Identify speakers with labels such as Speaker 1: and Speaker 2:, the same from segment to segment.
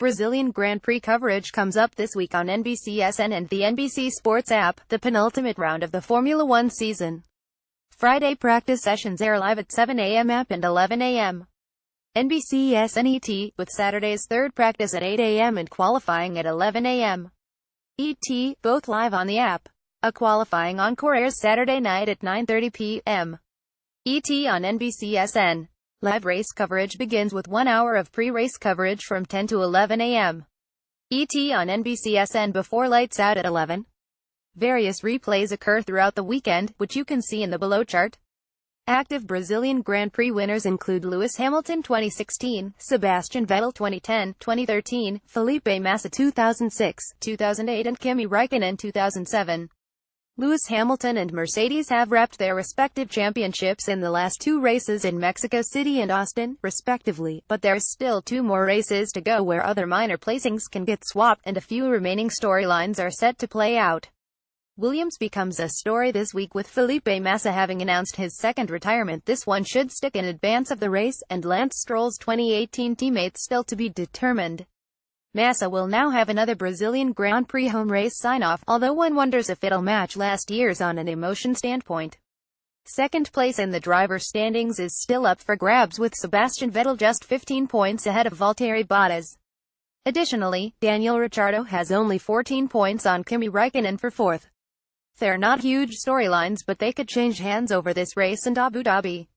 Speaker 1: Brazilian Grand Prix coverage comes up this week on NBCSN and the NBC Sports App, the penultimate round of the Formula One season. Friday practice sessions air live at 7 a.m. app and 11 a.m. NBCSN with Saturday's third practice at 8 a.m. and qualifying at 11 a.m. ET, both live on the app. A qualifying encore airs Saturday night at 9:30 p.m. ET on NBCSN. Live race coverage begins with 1 hour of pre-race coverage from 10 to 11 a.m. ET on NBCSN before lights out at 11. Various replays occur throughout the weekend, which you can see in the below chart. Active Brazilian Grand Prix winners include Lewis Hamilton 2016, Sebastian Vettel 2010, 2013, Felipe Massa 2006, 2008 and Kimi Räikkönen 2007. Lewis Hamilton and Mercedes have wrapped their respective championships in the last two races in Mexico City and Austin, respectively, but there's still 2 more races to go where other minor placings can get swapped, and a few remaining storylines are set to play out. Williams becomes a story this week with Felipe Massa having announced his second retirement. This one should stick in advance of the race, and Lance Stroll's 2018 teammate still to be determined. Massa will now have another Brazilian Grand Prix home race sign-off, although one wonders if it'll match last year's on an emotion standpoint. Second place in the driver's standings is still up for grabs, with Sebastian Vettel just 15 points ahead of Valtteri Bottas. Additionally, Daniel Ricciardo has only 14 points on Kimi Räikkönen for fourth. They're not huge storylines, but they could change hands over this race in Abu Dhabi.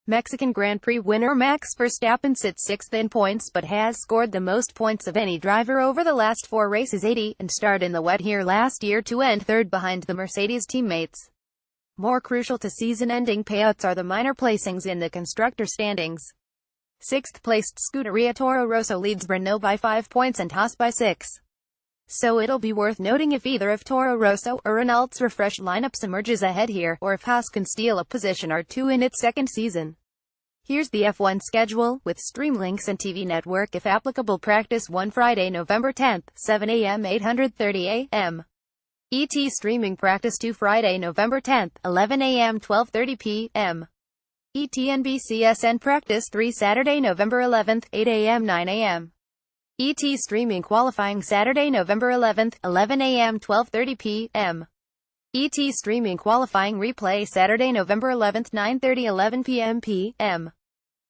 Speaker 1: Mexican Grand Prix winner Max Verstappen sits 6th in points but has scored the most points of any driver over the last 4 races, 80, and starred in the wet here last year to end third behind the Mercedes teammates. More crucial to season-ending payouts are the minor placings in the constructor standings. 6th-placed Scuderia Toro Rosso leads Renault by 5 points and Haas by 6. So it'll be worth noting if either of Toro Rosso or Renault's refreshed lineups emerges ahead here, or if Haas can steal a position or 2 in its second season. Here's the F1 schedule, with Streamlinks and TV Network if applicable. Practice 1 Friday, November 10th, 7 a.m. 8:30 a.m. ET streaming. Practice 2 Friday, November 10th, 11 a.m. 12:30 p.m. ET NBCSN. Practice 3 Saturday, November 11th, 8 a.m. 9 a.m. ET streaming. Qualifying Saturday, November 11th, 11 a.m. 12:30 p.m. ET streaming. Qualifying replay Saturday, November 11th, 9:30 11 p.m.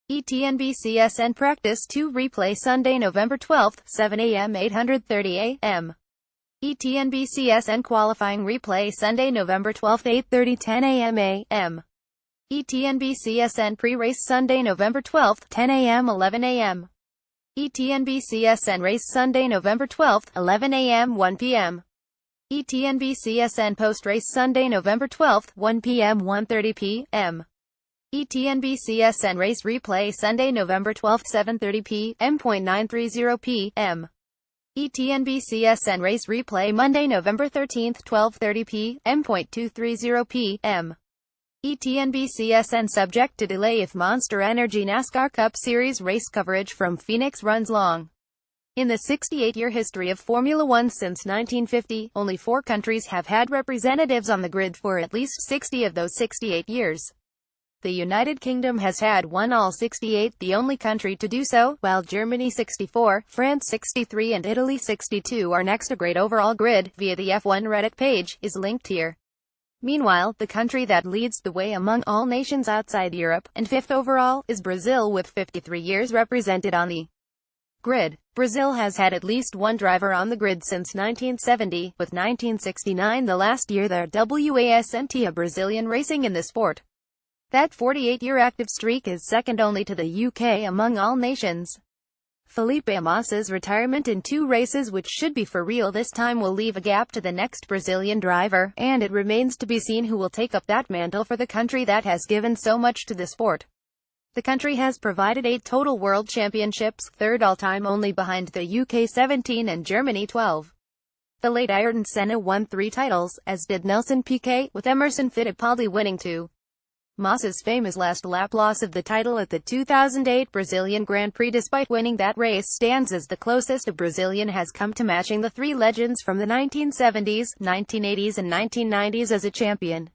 Speaker 1: ET NBCSN. Practice 2 replay Sunday, November 12th, 7 a.m. 8:30 a.m. ET NBCSN. Qualifying replay Sunday, November 12th, 8:30 10 a.m. a.m. ET NBCSN. Pre-race Sunday, November 12th, 10 a.m. 11 a.m. ET NBCSN. Race Sunday, November 12th, 11 a.m. 1 p.m. ET NBCSN. Post-race Sunday, November 12th, 1 p.m. 1:30 p.m. ET NBCSN. Race replay Sunday, November 12th, 7:30 p.m. 9:30 p.m. ET NBCSN. Race replay Monday, November 13th, 12:30 p.m. 2:30 p.m. ET NBCSN. Subject to delay if Monster Energy NASCAR Cup Series race coverage from Phoenix runs long. In the 68-year history of Formula One since 1950, only 4 countries have had representatives on the grid for at least 60 of those 68 years. The United Kingdom has had one all 68, the only country to do so, while Germany 64, France 63 and Italy 62 are next. A great overall grid, via the F1 Reddit page, is linked here. Meanwhile, the country that leads the way among all nations outside Europe, and 5th overall, is Brazil with 53 years represented on the grid. Brazil has had at least one driver on the grid since 1970, with 1969 the last year there wasn't a Brazilian racing in the sport. That 48-year active streak is second only to the UK among all nations. Felipe Massa's retirement in 2 races, which should be for real this time, will leave a gap to the next Brazilian driver, and it remains to be seen who will take up that mantle for the country that has given so much to the sport. The country has provided 8 total world championships, third all-time only behind the UK 17 and Germany 12. The late Ayrton Senna won 3 titles, as did Nelson Piquet, with Emerson Fittipaldi winning 2. Massa's famous last lap loss of the title at the 2008 Brazilian Grand Prix despite winning that race stands as the closest a Brazilian has come to matching the 3 legends from the 1970s, 1980s and 1990s as a champion.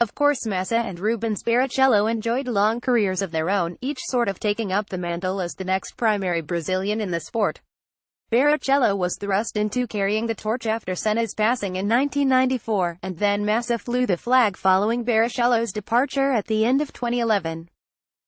Speaker 1: Of course, Massa and Rubens Barrichello enjoyed long careers of their own, each sort of taking up the mantle as the next primary Brazilian in the sport. Barrichello was thrust into carrying the torch after Senna's passing in 1994, and then Massa flew the flag following Barrichello's departure at the end of 2011.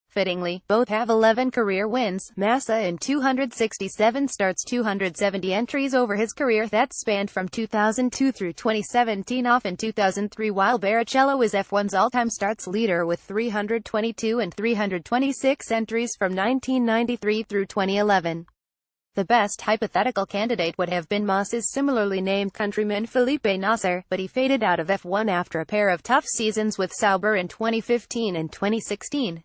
Speaker 1: Fittingly, both have 11 career wins, Massa in 267 starts, 270 entries over his career that spanned from 2002 through 2017, off in 2003, while Barrichello is F1's all-time starts leader with 322 and 326 entries from 1993 through 2011. The best hypothetical candidate would have been Massa's similarly named countryman Felipe Nasser, but he faded out of F1 after a pair of tough seasons with Sauber in 2015 and 2016.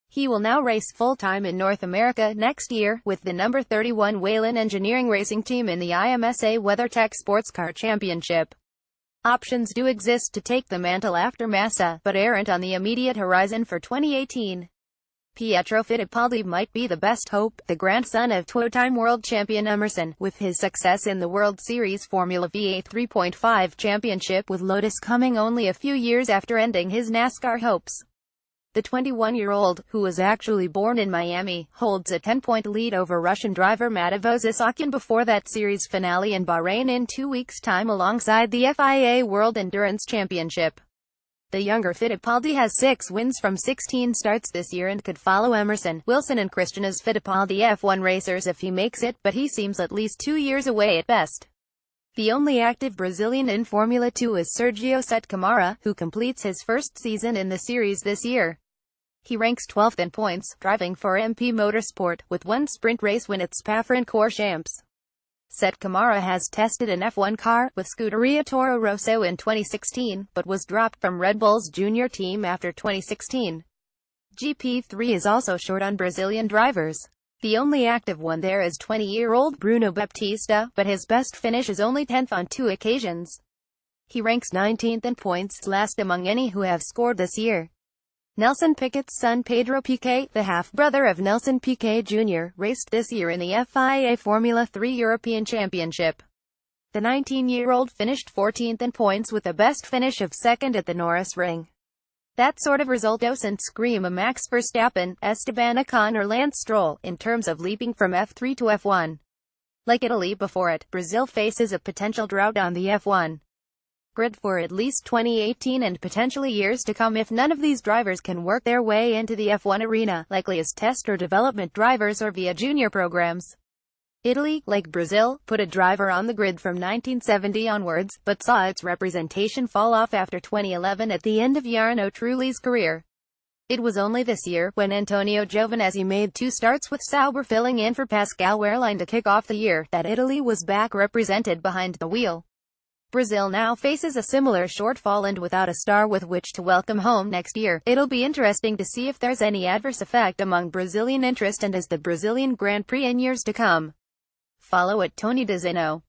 Speaker 1: He will now race full-time in North America next year, with the number 31 Whelen Engineering Racing Team in the IMSA WeatherTech Sports Car Championship. Options do exist to take the mantle after Massa, but aren't on the immediate horizon for 2018. Pietro Fittipaldi might be the best hope, the grandson of two-time world champion Emerson, with his success in the World Series Formula VA 3.5 championship with Lotus coming only a few years after ending his NASCAR hopes. The 21-year-old, who was actually born in Miami, holds a 10-point lead over Russian driver Matevos Isakyan before that series finale in Bahrain in 2 weeks' time alongside the FIA World Endurance Championship. The younger Fittipaldi has 6 wins from 16 starts this year and could follow Emerson, Wilson and Christian as Fittipaldi F1 racers if he makes it, but he seems at least 2 years away at best. The only active Brazilian in Formula 2 is Sergio Sete Câmara, who completes his first season in the series this year. He ranks 12th in points, driving for MP Motorsport, with 1 sprint race win at Spa-Francorchamps. Sete Câmara has tested an F1 car, with Scuderia Toro Rosso in 2016, but was dropped from Red Bull's junior team after 2016. GP3 is also short on Brazilian drivers. The only active one there is 20-year-old Bruno Baptista, but his best finish is only 10th on 2 occasions. He ranks 19th in points, last among any who have scored this year. Nelson Piquet's son Pedro Piquet, the half-brother of Nelson Piquet Jr., raced this year in the FIA Formula 3 European Championship. The 19-year-old finished 14th in points with a best finish of 2nd at the Norris Ring. That sort of result doesn't scream a Max Verstappen, Esteban Ocon or Lance Stroll, in terms of leaping from F3 to F1. Like Italy before it, Brazil faces a potential drought on the F1 grid for at least 2018 and potentially years to come if none of these drivers can work their way into the F1 arena, likely as test or development drivers or via junior programs. Italy, like Brazil, put a driver on the grid from 1970 onwards, but saw its representation fall off after 2011 at the end of Jarno Trulli's career. It was only this year, when Antonio Giovinazzi made 2 starts with Sauber filling in for Pascal Wehrlein to kick off the year, that Italy was back represented behind the wheel. Brazil now faces a similar shortfall and without a star with which to welcome home next year. It'll be interesting to see if there's any adverse effect among Brazilian interest and as the Brazilian Grand Prix in years to come. Follow at Tony DeZeno.